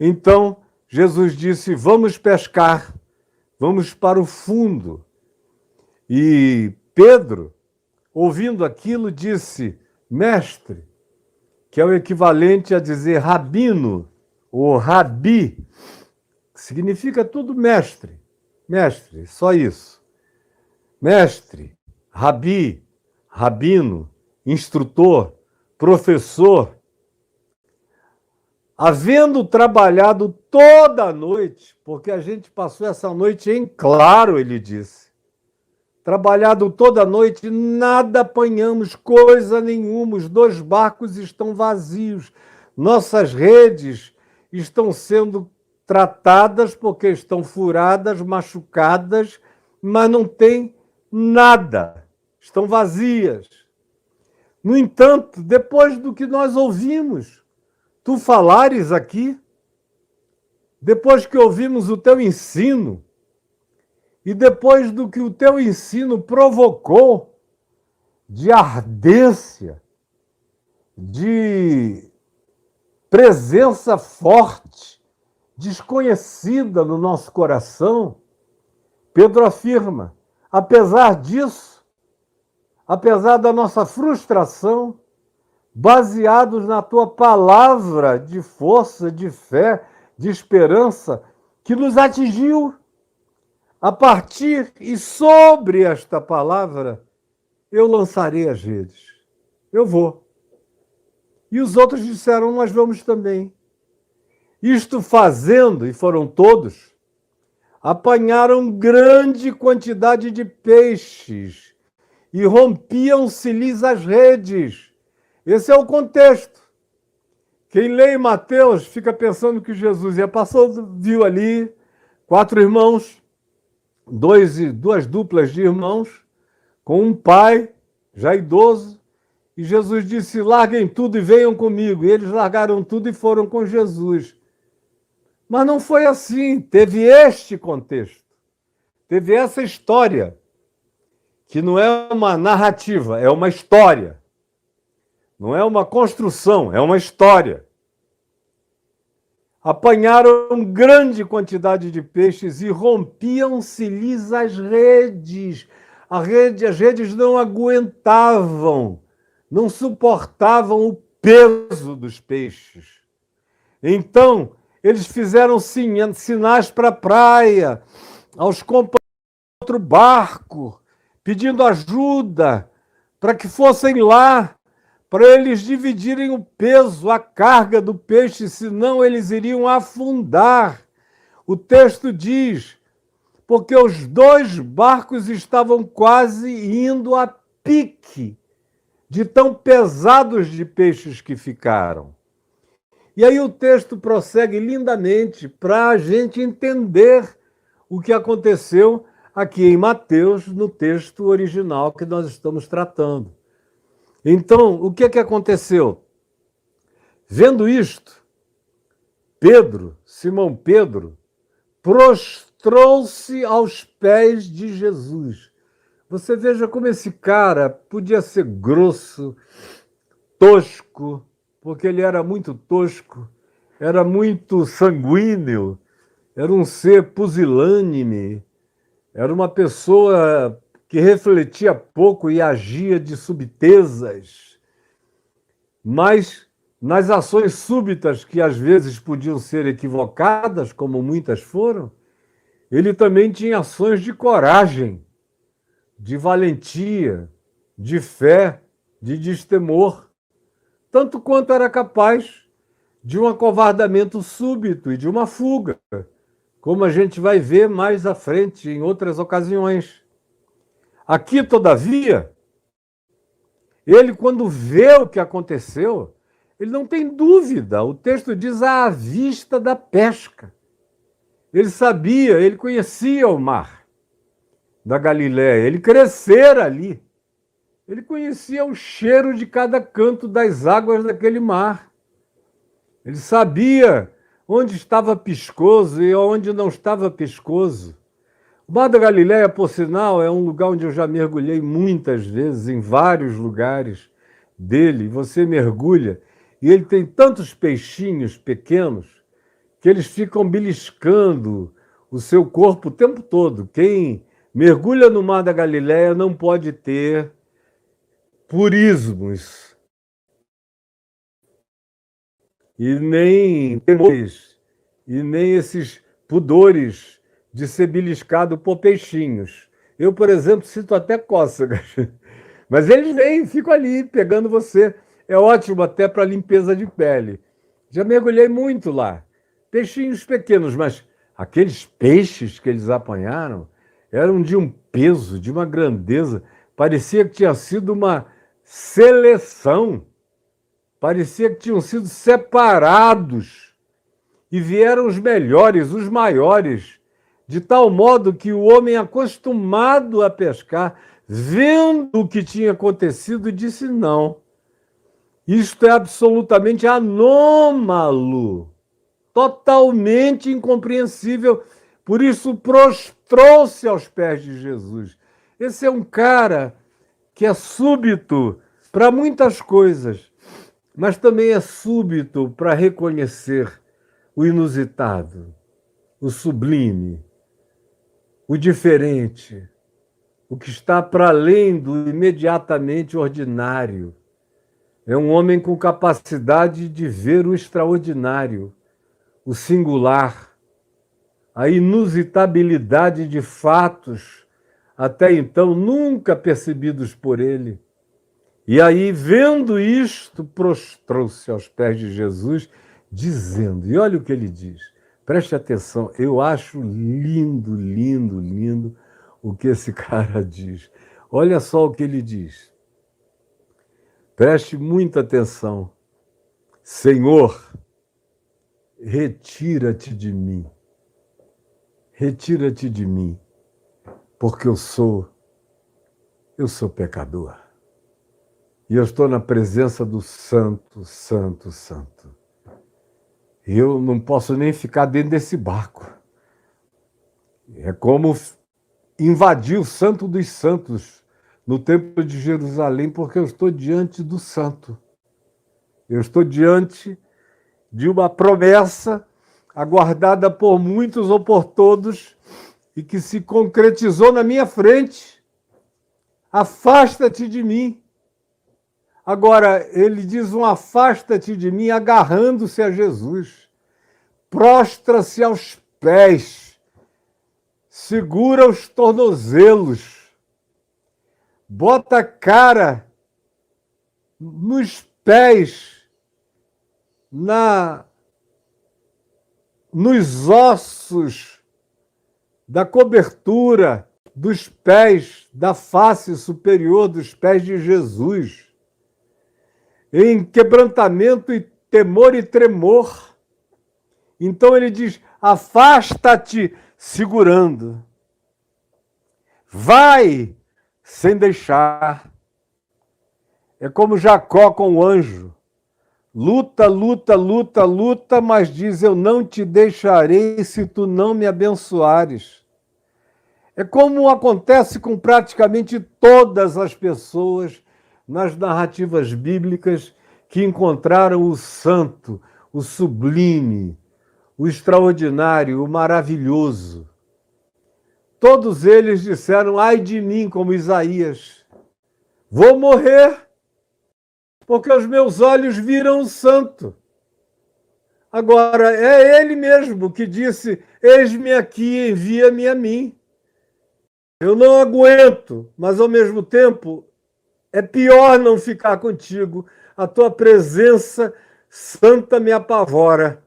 Então, Jesus disse, vamos pescar, vamos para o fundo. E Pedro, ouvindo aquilo, disse, mestre, que é o equivalente a dizer rabino, ou rabi, que significa tudo mestre. Mestre, só isso. Mestre, rabi, rabino, instrutor, professor. Havendo trabalhado toda a noite, porque a gente passou essa noite em claro, ele disse. Trabalhado toda a noite, nada apanhamos, coisa nenhuma. Os 2 barcos estão vazios. Nossas redes estão sendo tratadas porque estão furadas, machucadas, mas não tem nada. Estão vazias. No entanto, depois do que nós ouvimos, tu falares aqui, depois que ouvimos o teu ensino, e depois do que o teu ensino provocou de ardência, de presença forte, desconhecida no nosso coração, Pedro afirma, apesar disso, apesar da nossa frustração, baseados na tua palavra de força, de fé, de esperança, que nos atingiu. A partir e sobre esta palavra, eu lançarei as redes. Eu vou. E os outros disseram, nós vamos também. Isto fazendo, e foram todos, apanharam grande quantidade de peixes e rompiam-se-lhes as redes. Esse é o contexto. Quem lê em Mateus fica pensando que Jesus ia passando, viu ali 4 irmãos, duas duplas de irmãos, com um pai já idoso, e Jesus disse, larguem tudo e venham comigo. E eles largaram tudo e foram com Jesus. Mas não foi assim, teve este contexto, teve essa história, que não é uma narrativa, é uma história. Não é uma construção, é uma história. Apanharam grande quantidade de peixes e rompiam-se-lhes as redes. As redes não aguentavam, não suportavam o peso dos peixes. Então, eles fizeram sinais para a praia, aos companheiros de outro barco, pedindo ajuda para que fossem lá, para eles dividirem o peso, a carga do peixe, senão eles iriam afundar. O texto diz, porque os 2 barcos estavam quase indo a pique, de tão pesados de peixes que ficaram. E aí o texto prossegue lindamente para a gente entender o que aconteceu aqui em Mateus, no texto original que nós estamos tratando. Então, o que aconteceu? Vendo isto, Pedro, Simão Pedro, prostrou-se aos pés de Jesus. Você veja como esse cara podia ser grosso, tosco, porque ele era muito tosco, era muito sanguíneo, era um ser pusilânime, era uma pessoa que refletia pouco e agia de subtezas, mas nas ações súbitas, que às vezes podiam ser equivocadas, como muitas foram, ele também tinha ações de coragem, de valentia, de fé, de destemor, tanto quanto era capaz de um acovardamento súbito e de uma fuga, como a gente vai ver mais à frente em outras ocasiões. Aqui, todavia, ele, quando vê o que aconteceu, ele não tem dúvida. O texto diz à vista da pesca. Ele sabia, ele conhecia o mar da Galiléia, ele crescera ali. Ele conhecia o cheiro de cada canto das águas daquele mar. Ele sabia onde estava pescoso e onde não estava pescoso. O Mar da Galiléia, por sinal, é um lugar onde eu já mergulhei muitas vezes, em vários lugares dele. Você mergulha e ele tem tantos peixinhos pequenos que eles ficam beliscando o seu corpo o tempo todo. Quem mergulha no mar da Galileia não pode ter purismos e nem temores, e nem esses pudores de ser beliscado por peixinhos. Eu, por exemplo, sinto até cócegas. Mas eles vêm, ficam ali pegando você. É ótimo até para limpeza de pele. Já mergulhei muito lá. Peixinhos pequenos, mas aqueles peixes que eles apanharam eram de um peso, de uma grandeza. Parecia que tinha sido uma seleção. Parecia que tinham sido separados. E vieram os melhores, os maiores, de tal modo que o homem acostumado a pescar, vendo o que tinha acontecido, disse: não, isto é absolutamente anômalo, totalmente incompreensível. Por isso prostrou-se aos pés de Jesus. Esse é um cara que é súbito para muitas coisas, mas também é súbito para reconhecer o inusitado, o sublime, o diferente, o que está para além do imediatamente ordinário. É um homem com capacidade de ver o extraordinário, o singular, a inusitabilidade de fatos até então nunca percebidos por ele. E aí, vendo isto, prostrou-se aos pés de Jesus, dizendo, e olha o que ele diz, preste atenção, eu acho lindo, lindo, lindo o que esse cara diz. Olha só o que ele diz. Preste muita atenção. Senhor, retira-te de mim. Retira-te de mim, porque eu sou pecador. E eu estou na presença do Santo, Santo, Santo. E eu não posso nem ficar dentro desse barco. É como invadir o Santo dos Santos no Templo de Jerusalém, porque eu estou diante do Santo. Eu estou diante de uma promessa aguardada por muitos ou por todos e que se concretizou na minha frente. Afasta-te de mim. Agora, ele diz um afasta-te de mim agarrando-se a Jesus. Prostra-se aos pés. Segura os tornozelos. Bota a cara nos pés, nos ossos da cobertura dos pés, da face superior dos pés de Jesus, em quebrantamento e temor e tremor. Então ele diz, afasta-te segurando. Vai sem deixar. É como Jacó com o anjo. Luta, luta, luta, luta, mas diz, eu não te deixarei se tu não me abençoares. É como acontece com praticamente todas as pessoas nas narrativas bíblicas que encontraram o santo, o sublime, o extraordinário, o maravilhoso. Todos eles disseram, ai de mim, como Isaías, vou morrer, porque os meus olhos viram o santo. Agora, é ele mesmo que disse, eis-me aqui, envia-me a mim. Eu não aguento, mas ao mesmo tempo é pior não ficar contigo. A tua presença santa me apavora,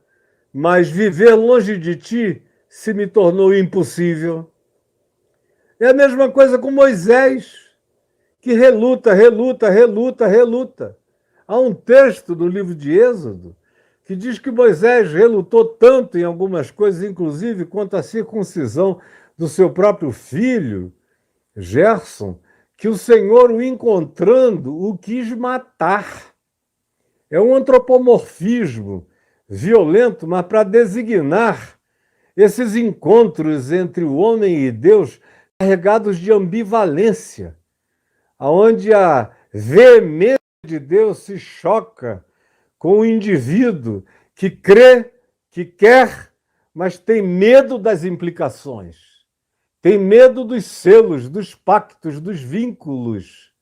mas viver longe de ti se me tornou impossível. É a mesma coisa com Moisés, que reluta, reluta, reluta, reluta. Há um texto do livro de Êxodo que diz que Moisés relutou tanto em algumas coisas, inclusive quanto à circuncisão do seu próprio filho, Gerson, que o Senhor, o encontrando, o quis matar. É um antropomorfismo violento, mas para designar esses encontros entre o homem e Deus carregados de ambivalência, onde a veemência de Deus se choca com o indivíduo que crê, que quer mas tem medo das implicações, tem medo dos selos, dos pactos, dos vínculos,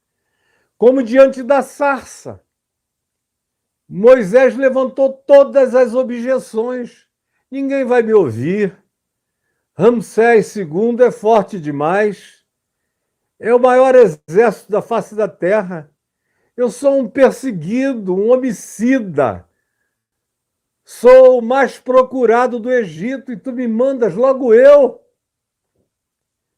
como diante da sarça. Moisés levantou todas as objeções. Ninguém vai me ouvir. Ramsés II é forte demais. É o maior exército da face da terra. Eu sou um perseguido, um homicida. Sou o mais procurado do Egito e tu me mandas logo eu.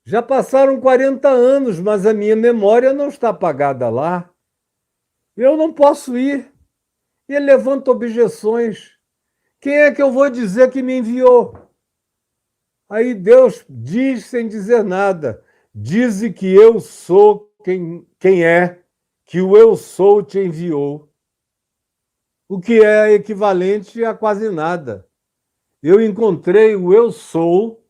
Já passaram 40 anos, mas a minha memória não está apagada lá. Eu não posso ir. E ele levanta objeções. Quem é que eu vou dizer que me enviou? Aí Deus diz sem dizer nada. Dize que eu sou quem é, que o eu sou te enviou. O que é equivalente a quase nada. Eu encontrei o eu sou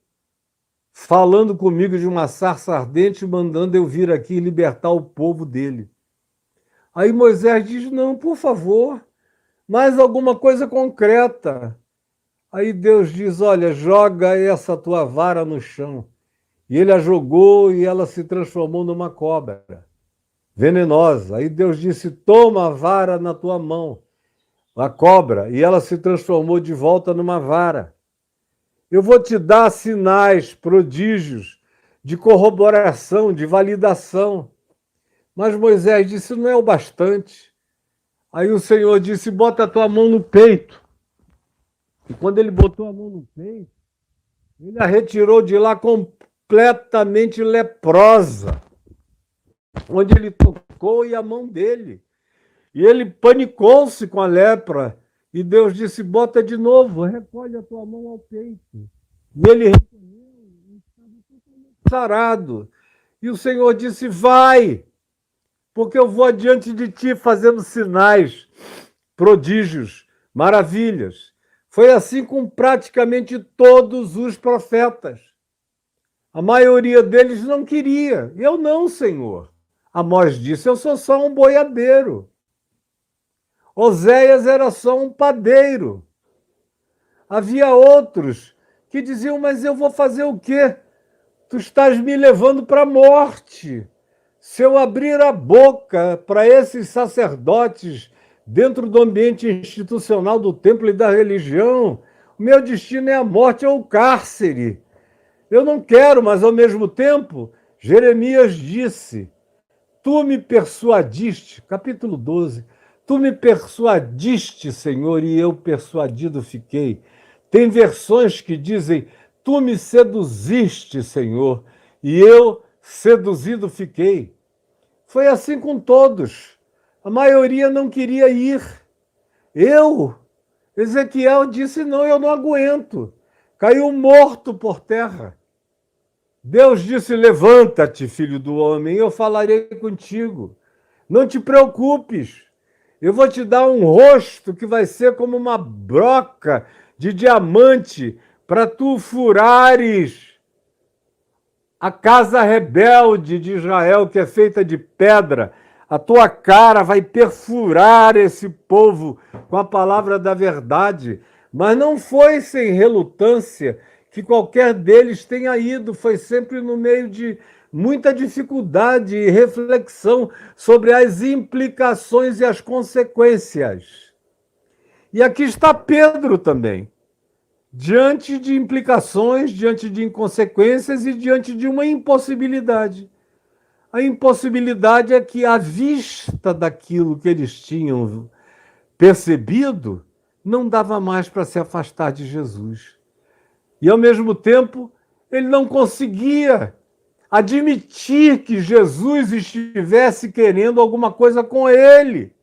falando comigo de uma sarça ardente, mandando eu vir aqui libertar o povo dele. Aí Moisés diz, não, por favor, mais alguma coisa concreta. Aí Deus diz, olha, joga essa tua vara no chão. E ele a jogou e ela se transformou numa cobra venenosa. Aí Deus disse, toma a vara na tua mão, a cobra, e ela se transformou de volta numa vara. Eu vou te dar sinais, prodígios, de corroboração, de validação. Mas Moisés disse, não é o bastante. Aí o Senhor disse, bota a tua mão no peito. E quando ele botou a mão no peito, ele a retirou de lá completamente leprosa, onde ele tocou e a mão dele. E ele panicou-se com a lepra. E Deus disse, bota de novo, recolhe a tua mão ao peito. E ele recolheu e estava totalmente sarado. E o Senhor disse, vai, porque eu vou adiante de ti fazendo sinais, prodígios, maravilhas. Foi assim com praticamente todos os profetas. A maioria deles não queria. Eu não, Senhor. Amós disse, eu sou só um boiadeiro. Oséias era só um padeiro. Havia outros que diziam, mas eu vou fazer o quê? Tu estás me levando para a morte. Se eu abrir a boca para esses sacerdotes dentro do ambiente institucional do templo e da religião, o meu destino é a morte ou o cárcere. Eu não quero, mas ao mesmo tempo, Jeremias disse, tu me persuadiste, capítulo 12, tu me persuadiste, Senhor, e eu persuadido fiquei. Tem versões que dizem, tu me seduziste, Senhor, e eu seduzido fiquei. Foi assim com todos. A maioria não queria ir. Ezequiel disse, não, eu não aguento. Caiu morto por terra. Deus disse, levanta-te, filho do homem, eu falarei contigo. Não te preocupes. Eu vou te dar um rosto que vai ser como uma broca de diamante para tu furares a casa rebelde de Israel, que é feita de pedra. A tua cara vai perfurar esse povo com a palavra da verdade. Mas não foi sem relutância que qualquer deles tenha ido, foi sempre no meio de muita dificuldade e reflexão sobre as implicações e as consequências. E aqui está Pedro também, diante de implicações, diante de inconsequências e diante de uma impossibilidade. A impossibilidade é que, à vista daquilo que eles tinham percebido, não dava mais para se afastar de Jesus. E, ao mesmo tempo, ele não conseguia admitir que Jesus estivesse querendo alguma coisa com ele.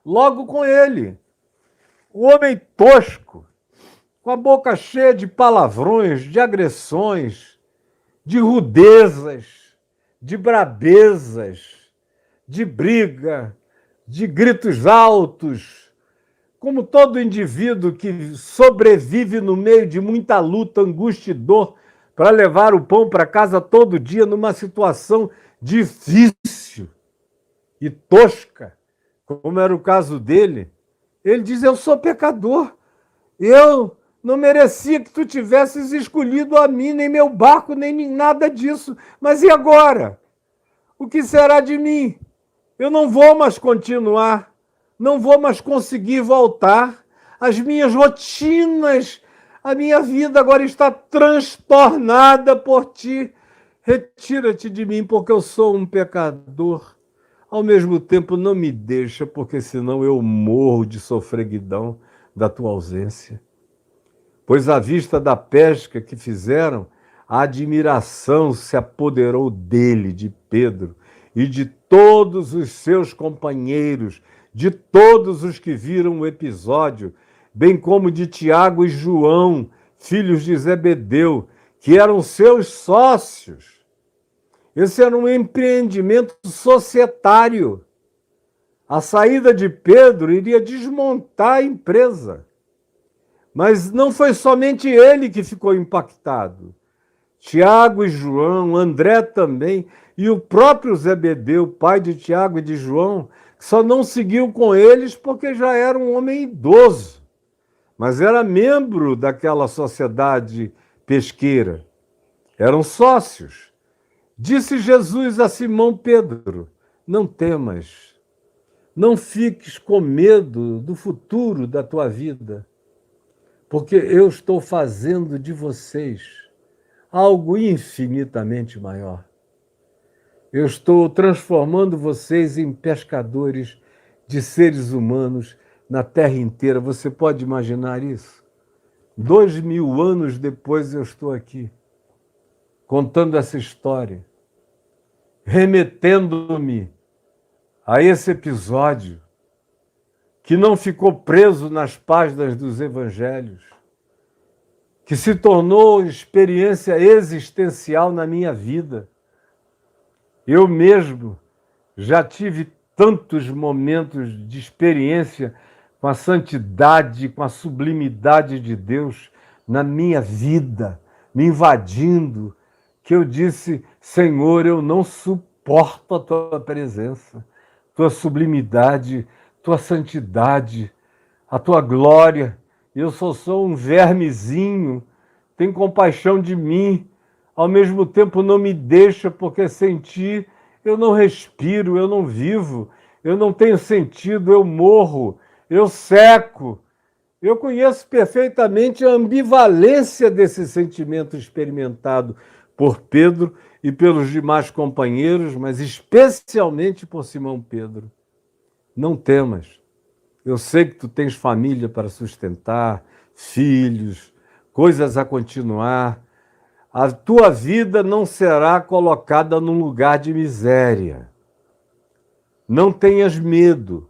Logo com ele. O homem tosco, com a boca cheia de palavrões, de agressões, de rudezas, de brabezas, de briga, de gritos altos, como todo indivíduo que sobrevive no meio de muita luta, angústia e dor, para levar o pão para casa todo dia numa situação difícil e tosca, como era o caso dele, ele diz, eu sou pecador, eu Não merecia que tu tivesses escolhido a mim, nem meu barco, nem nada disso. Mas e agora? O que será de mim? Eu não vou mais continuar. Não vou mais conseguir voltar. As minhas rotinas, a minha vida agora está transtornada por ti. Retira-te de mim, porque eu sou um pecador. Ao mesmo tempo, não me deixa, porque senão eu morro de sofreguidão da tua ausência. Pois à vista da pesca que fizeram, a admiração se apoderou dele, de Pedro, e de todos os seus companheiros, de todos os que viram o episódio, bem como de Tiago e João, filhos de Zebedeu, que eram seus sócios. Esse era um empreendimento societário. A saída de Pedro iria desmontar a empresa. Mas não foi somente ele que ficou impactado. Tiago e João, André também, e o próprio Zebedeu, pai de Tiago e de João, só não seguiu com eles porque já era um homem idoso, mas era membro daquela sociedade pesqueira. Eram sócios. Disse Jesus a Simão Pedro: não temas, não fiques com medo do futuro da tua vida, porque eu estou fazendo de vocês algo infinitamente maior. Eu estou transformando vocês em pescadores de seres humanos na terra inteira. Você pode imaginar isso? 2000 anos depois eu estou aqui, contando essa história, remetendo-me a esse episódio que não ficou preso nas páginas dos evangelhos, que se tornou experiência existencial na minha vida. Eu mesmo já tive tantos momentos de experiência com a santidade, com a sublimidade de Deus na minha vida, me invadindo, que eu disse: Senhor, eu não suporto a tua presença, tua sublimidade, tua santidade, a tua glória. Eu só sou um vermezinho, tem compaixão de mim, ao mesmo tempo não me deixa, porque sem ti eu não respiro, eu não vivo, eu não tenho sentido, eu morro, eu seco. Eu conheço perfeitamente a ambivalência desse sentimento experimentado por Pedro e pelos demais companheiros, mas especialmente por Simão Pedro. Não temas. Eu sei que tu tens família para sustentar, filhos, coisas a continuar. A tua vida não será colocada num lugar de miséria. Não tenhas medo,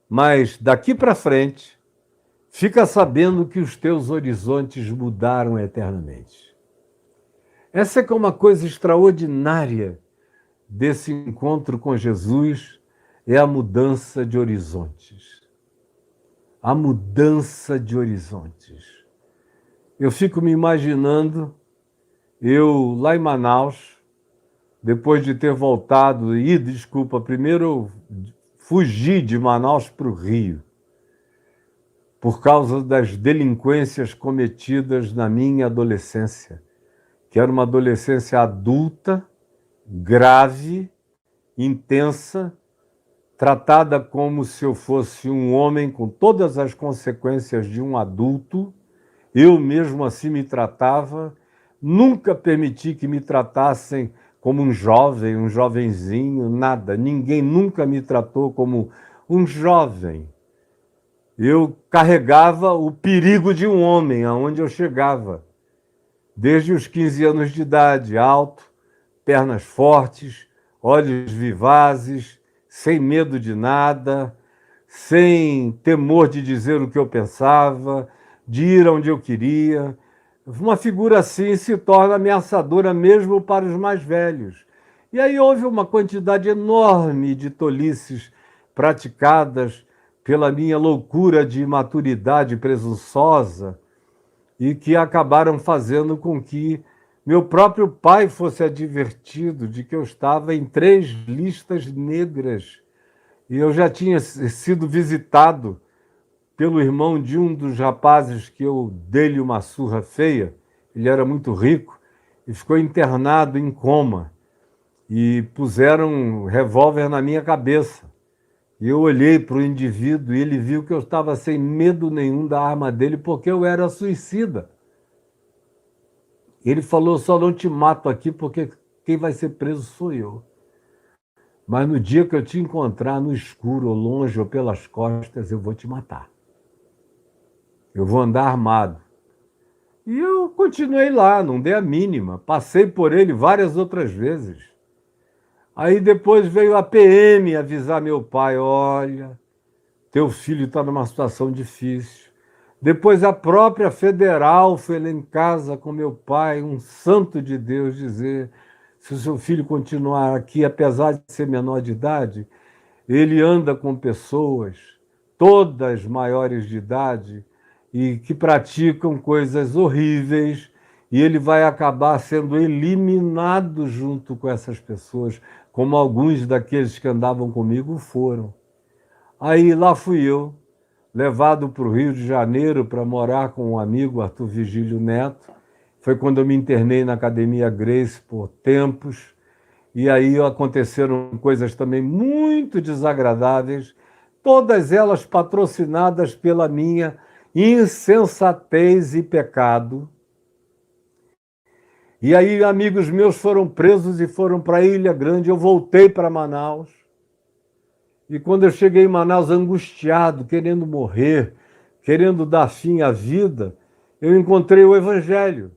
mas daqui para frente, fica sabendo que os teus horizontes mudaram eternamente. Essa é que é uma coisa extraordinária desse encontro com Jesus, é a mudança de horizontes. A mudança de horizontes. Eu fico me imaginando, eu lá em Manaus, depois de ter voltado, primeiro eu fugi de Manaus para o Rio, por causa das delinquências cometidas na minha adolescência, que era uma adolescência adulta, grave, intensa, tratada como se eu fosse um homem com todas as consequências de um adulto. Eu mesmo assim me tratava, nunca permiti que me tratassem como um jovem, um jovenzinho, nada. Ninguém nunca me tratou como um jovem. Eu carregava o perigo de um homem aonde eu chegava, desde os 15 anos de idade, alto, pernas fortes, olhos vivazes, sem medo de nada, sem temor de dizer o que eu pensava, de ir onde eu queria. Uma figura assim se torna ameaçadora mesmo para os mais velhos. E aí houve uma quantidade enorme de tolices praticadas pela minha loucura de imaturidade presunçosa e que acabaram fazendo com que meu próprio pai fosse advertido de que eu estava em 3 listas negras e eu já tinha sido visitado pelo irmão de um dos rapazes que eu dei-lhe uma surra feia. Ele era muito rico e ficou internado em coma. E puseram um revólver na minha cabeça. E eu olhei para o indivíduo e ele viu que eu estava sem medo nenhum da arma dele porque eu era suicida. Ele falou, só não te mato aqui porque quem vai ser preso sou eu. Mas no dia que eu te encontrar no escuro, ou longe, ou pelas costas, eu vou te matar. Eu vou andar armado. E eu continuei lá, não dei a mínima. Passei por ele várias outras vezes. Aí depois veio a PM avisar meu pai, olha, teu filho está numa situação difícil. Depois a própria federal foi lá em casa com meu pai, um santo de Deus, dizer, se o seu filho continuar aqui, apesar de ser menor de idade, ele anda com pessoas, todas maiores de idade, e que praticam coisas horríveis, e ele vai acabar sendo eliminado junto com essas pessoas, como alguns daqueles que andavam comigo foram. Aí lá fui eu, levado para o Rio de Janeiro para morar com um amigo, Arthur Vigílio Neto. Foi quando eu me internei na Academia Grace por tempos, e aí aconteceram coisas também muito desagradáveis, todas elas patrocinadas pela minha insensatez e pecado. E aí amigos meus foram presos e foram para Ilha Grande, eu voltei para Manaus. E quando eu cheguei em Manaus angustiado, querendo morrer, querendo dar fim à vida, eu encontrei o Evangelho.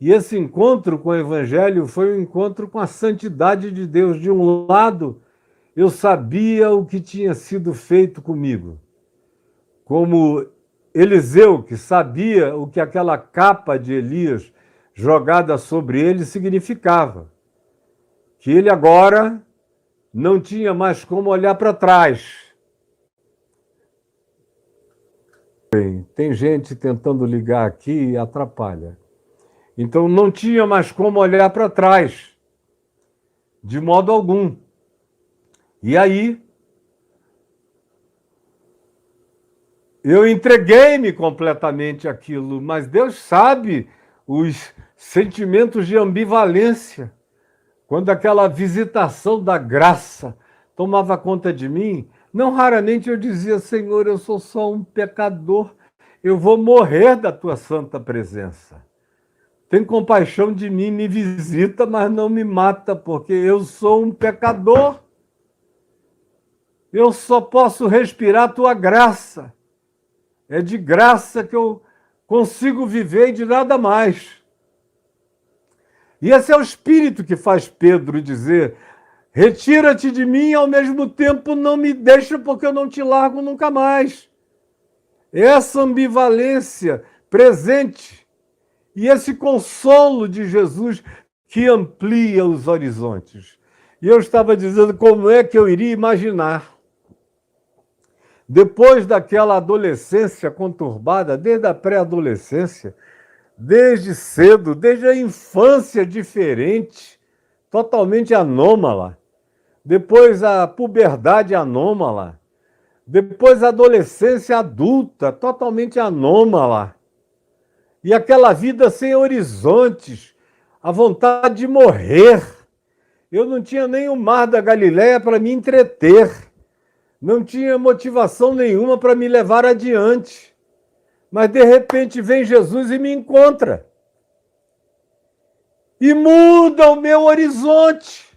E esse encontro com o Evangelho foi um encontro com a santidade de Deus. De um lado, eu sabia o que tinha sido feito comigo, como Eliseu, que sabia o que aquela capa de Elias jogada sobre ele significava. Que ele agora não tinha mais como olhar para trás. Bem, tem gente tentando ligar aqui e atrapalha. Então não tinha mais como olhar para trás, de modo algum. E aí, eu entreguei-me completamente àquilo, mas Deus sabe os sentimentos de ambivalência. Quando aquela visitação da graça tomava conta de mim, não raramente eu dizia, Senhor, eu sou só um pecador, eu vou morrer da tua santa presença. Tem compaixão de mim, me visita, mas não me mata, porque eu sou um pecador. Eu só posso respirar a tua graça. É de graça que eu consigo viver e de nada mais. E esse é o espírito que faz Pedro dizer, retira-te de mim e ao mesmo tempo não me deixa porque eu não te largo nunca mais. Essa ambivalência presente e esse consolo de Jesus que amplia os horizontes. E eu estava dizendo como é que eu iria imaginar, depois daquela adolescência conturbada, desde a pré-adolescência, desde cedo, desde a infância diferente, totalmente anômala, depois a puberdade anômala, depois a adolescência adulta, totalmente anômala, e aquela vida sem horizontes, a vontade de morrer. Eu não tinha nem o mar da Galileia para me entreter, não tinha motivação nenhuma para me levar adiante. Mas de repente vem Jesus e me encontra. E muda o meu horizonte.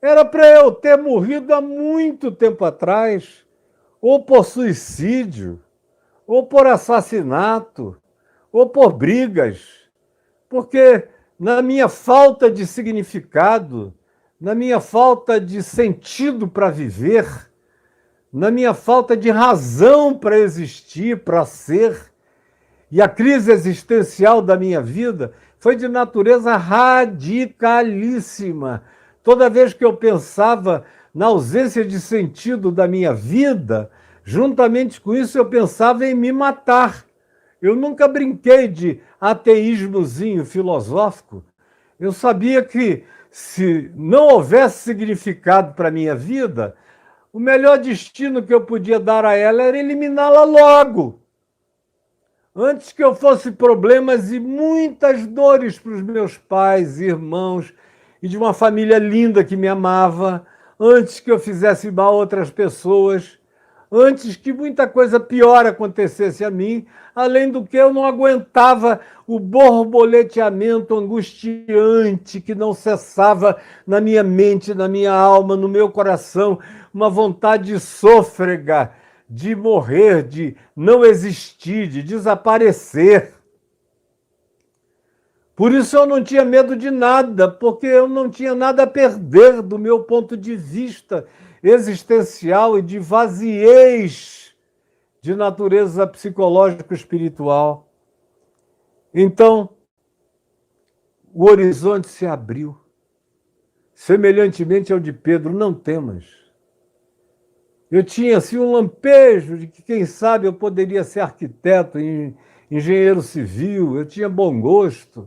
Era para eu ter morrido há muito tempo atrás, ou por suicídio, ou por assassinato, ou por brigas, porque na minha falta de significado, na minha falta de sentido para viver, na minha falta de razão para existir, para ser, e a crise existencial da minha vida foi de natureza radicalíssima. Toda vez que eu pensava na ausência de sentido da minha vida, juntamente com isso eu pensava em me matar. Eu nunca brinquei de ateísmozinho filosófico. Eu sabia que se não houvesse significado para a minha vida, O melhor destino que eu podia dar a ela era eliminá-la logo, antes que eu fosse problemas e muitas dores para os meus pais, irmãos e de uma família linda que me amava, antes que eu fizesse mal a outras pessoas, antes que muita coisa pior acontecesse a mim, além do que eu não aguentava o borboleteamento angustiante que não cessava na minha mente, na minha alma, no meu coração, uma vontade sôfrega de morrer, de não existir, de desaparecer. Por isso eu não tinha medo de nada, porque eu não tinha nada a perder do meu ponto de vista existencial e de vaziez de natureza psicológico-espiritual. Então, o horizonte se abriu, semelhantemente ao de Pedro, não temas. Eu tinha assim um lampejo de que, quem sabe, eu poderia ser arquiteto, engenheiro civil, eu tinha bom gosto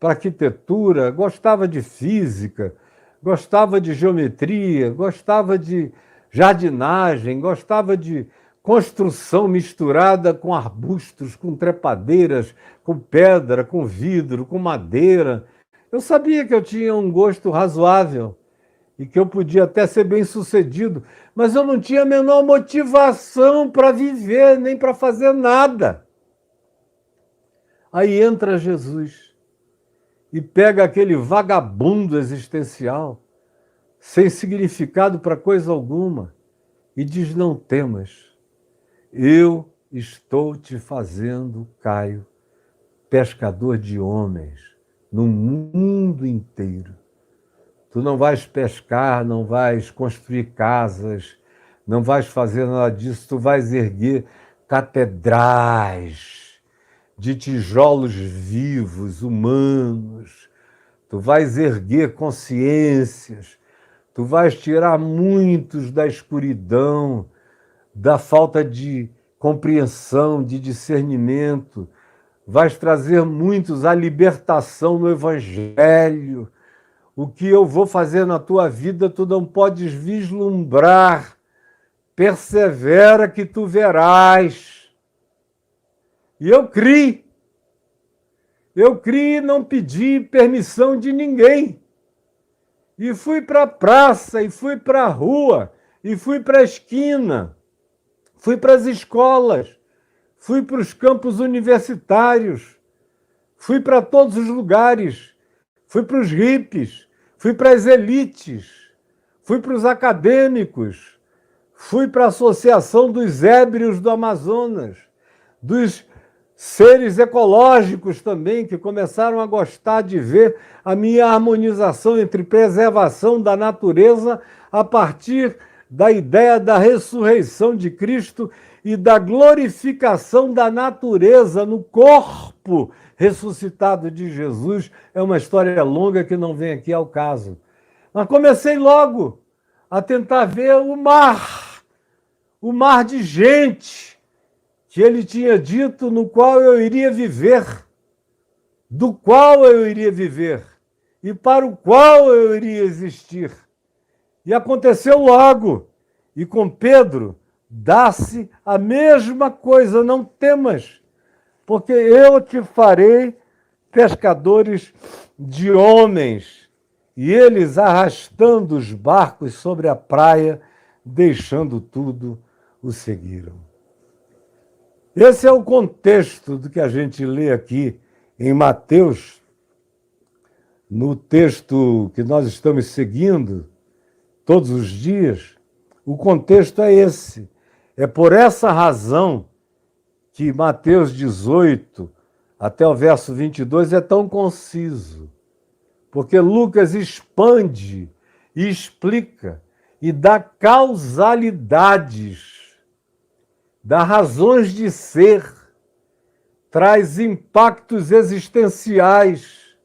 para arquitetura, gostava de física, gostava de geometria, gostava de jardinagem, gostava de construção misturada com arbustos, com trepadeiras, com pedra, com vidro, com madeira. Eu sabia que eu tinha um gosto razoável e que eu podia até ser bem-sucedido, mas eu não tinha a menor motivação para viver, nem para fazer nada. Aí entra Jesus e pega aquele vagabundo existencial, sem significado para coisa alguma, e diz: não temas, eu estou te fazendo, Caio, pescador de homens no mundo inteiro. Tu não vais pescar, não vais construir casas, não vais fazer nada disso, tu vais erguer catedrais de tijolos vivos, humanos, tu vais erguer consciências, tu vais tirar muitos da escuridão, da falta de compreensão, de discernimento, vais trazer muitos à libertação no Evangelho. O que eu vou fazer na tua vida, tu não podes vislumbrar. Persevera que tu verás. E eu criei e não pedi permissão de ninguém. E fui para a praça, e fui para a rua, e fui para a esquina, fui para as escolas, fui para os campos universitários, fui para todos os lugares, fui para os hippies, fui para as elites, fui para os acadêmicos, fui para a Associação dos Ébrios do Amazonas, dos seres ecológicos também, que começaram a gostar de ver a minha harmonização entre preservação da natureza a partir da ideia da ressurreição de Cristo e da glorificação da natureza no corpo ressuscitado de Jesus. É uma história longa que não vem aqui ao caso. Mas comecei logo a tentar ver o mar de gente que ele tinha dito, no qual eu iria viver, do qual eu iria viver e para o qual eu iria existir. E aconteceu logo. E com Pedro dá-se a mesma coisa, não temas, porque eu te farei pescadores de homens. E eles, arrastando os barcos sobre a praia, deixando tudo, o seguiram. Esse é o contexto do que a gente lê aqui em Mateus, no texto que nós estamos seguindo todos os dias. O contexto é esse. É por essa razão que Mateus 18, até o verso 22, é tão conciso. Porque Lucas expande e explica e dá causalidades, dá razões de ser, traz impactos existenciais,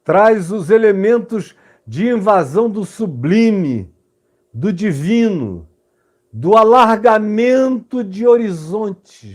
traz os elementos de invasão do sublime, do divino, do alargamento de horizontes,